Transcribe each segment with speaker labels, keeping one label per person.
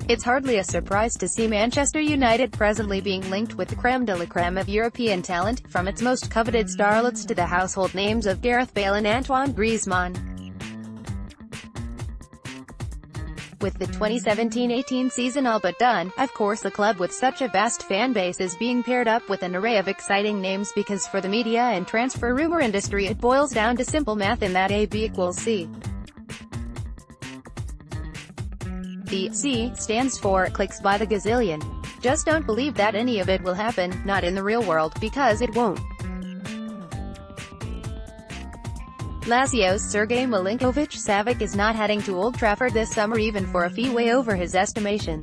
Speaker 1: It's hardly a surprise to see Manchester United presently being linked with the crème de la crème of European talent, from its most coveted starlets to the household names of Gareth, Bale and Antoine Griezmann. With the 2017-18 season all but done, of course the club with such a vast fan base is being paired up with an array of exciting names because for the media and transfer rumor industry it boils down to simple math in that AB equals C. The C stands for clicks by the gazillion. Just don't believe that any of it will happen, not in the real world, because it won't. Lazio's Sergei Milinkovic-Savic is not heading to Old Trafford this summer even for a fee way over his estimation.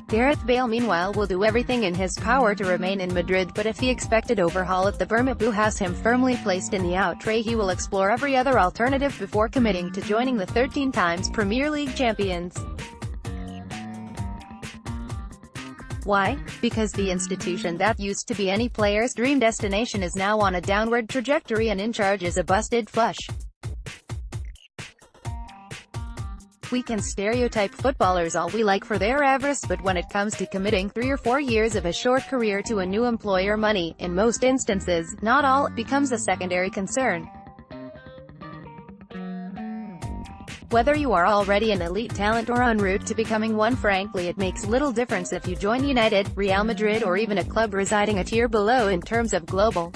Speaker 1: Gareth Bale meanwhile will do everything in his power to remain in Madrid, but if the expected overhaul at the Bernabeu has him firmly placed in the out tray, he will explore every other alternative before committing to joining the 13 times Premier League champions. Why? Because the institution that used to be any player's dream destination is now on a downward trajectory and in charge is a busted flush. We can stereotype footballers all we like for their avarice, but when it comes to committing 3 or 4 years of a short career to a new employer, money, in most instances, not all, becomes a secondary concern. Whether you are already an elite talent or en route to becoming one, frankly it makes little difference if you join United, Real Madrid or even a club residing a tier below in terms of global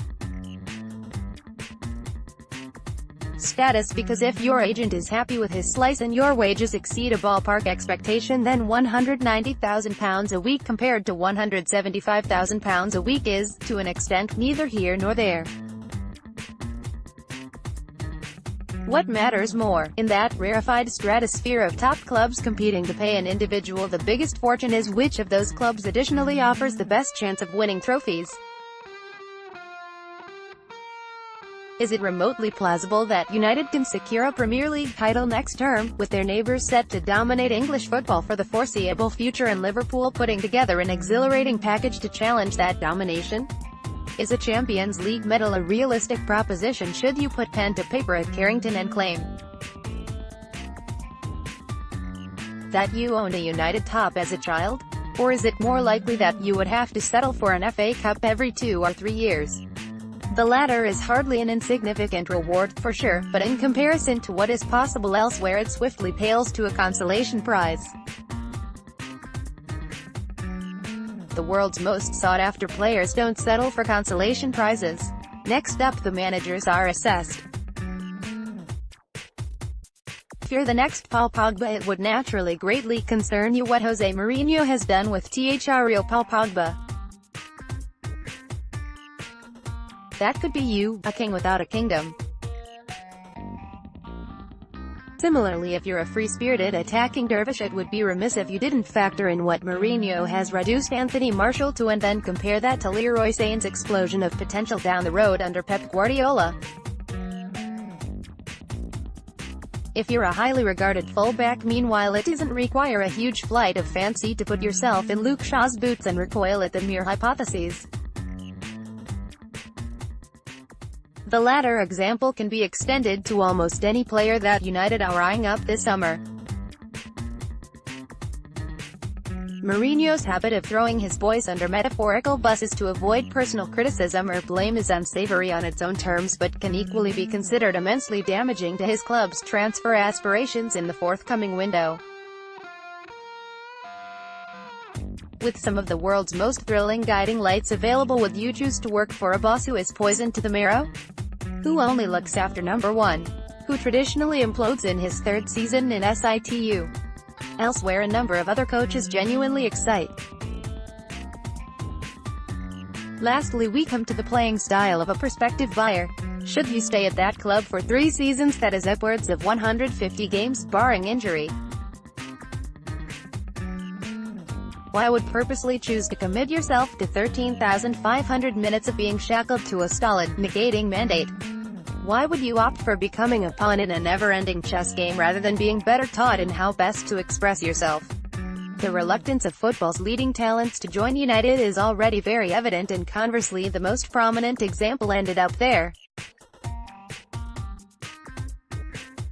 Speaker 1: status, because if your agent is happy with his slice and your wages exceed a ballpark expectation, then £190,000 a week compared to £175,000 a week is, to an extent, neither here nor there. What matters more, in that rarefied stratosphere of top clubs competing to pay an individual the biggest fortune, is which of those clubs additionally offers the best chance of winning trophies. Is it remotely plausible that United can secure a Premier League title next term, with their neighbours set to dominate English football for the foreseeable future and Liverpool putting together an exhilarating package to challenge that domination? Is a Champions League medal a realistic proposition should you put pen to paper at Carrington and claim that you owned a United top as a child? Or is it more likely that you would have to settle for an FA Cup every 2 or 3 years? The latter is hardly an insignificant reward, for sure, but in comparison to what is possible elsewhere it swiftly pales to a consolation prize. The world's most sought-after players don't settle for consolation prizes. Next up, the managers are assessed. If you're the next Paul Pogba, it would naturally greatly concern you what Jose Mourinho has done with real Paul Pogba. That could be you, a king without a kingdom. Similarly, if you're a free-spirited attacking dervish, it would be remiss if you didn't factor in what Mourinho has reduced Anthony Martial to and then compare that to Leroy Sané's explosion of potential down the road under Pep Guardiola. If you're a highly regarded fullback, meanwhile, it doesn't require a huge flight of fancy to put yourself in Luke Shaw's boots and recoil at the mere hypotheses. The latter example can be extended to almost any player that United are eyeing up this summer. Mourinho's habit of throwing his boys under metaphorical buses to avoid personal criticism or blame is unsavory on its own terms, but can equally be considered immensely damaging to his club's transfer aspirations in the forthcoming window. With some of the world's most thrilling guiding lights available, would you choose to work for a boss who is poison to the marrow? Who only looks after number one? Who traditionally implodes in his 3rd season in situ? Elsewhere, a number of other coaches genuinely excite. Lastly, we come to the playing style of a prospective buyer. Should you stay at that club for 3 seasons, that is upwards of 150 games, barring injury? Why would purposely choose to commit yourself to 13,500 minutes of being shackled to a stolid, negating mandate? Why would you opt for becoming a pawn in a never-ending chess game rather than being better taught in how best to express yourself? The reluctance of football's leading talents to join United is already very evident, and conversely the most prominent example ended up there.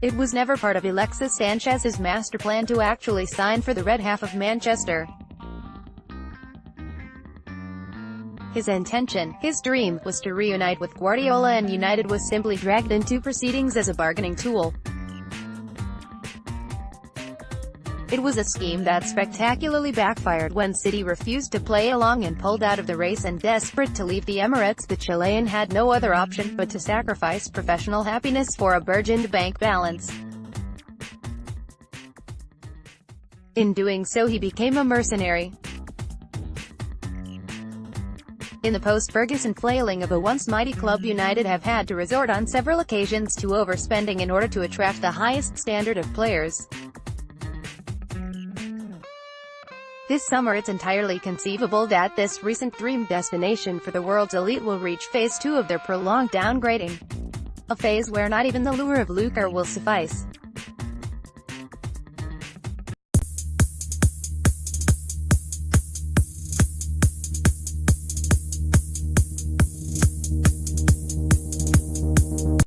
Speaker 1: It was never part of Alexis Sanchez's master plan to actually sign for the red half of Manchester. His intention, his dream, was to reunite with Guardiola, and United was simply dragged into proceedings as a bargaining tool. It was a scheme that spectacularly backfired when City refused to play along and pulled out of the race, and desperate to leave the Emirates, the Chilean had no other option but to sacrifice professional happiness for a burgeoned bank balance. In doing so, he became a mercenary. In the post-Ferguson flailing of a once mighty club, United have had to resort on several occasions to overspending in order to attract the highest standard of players. This summer it's entirely conceivable that this recent dream destination for the world's elite will reach phase 2 of their prolonged downgrading. A phase where not even the lure of lucre will suffice.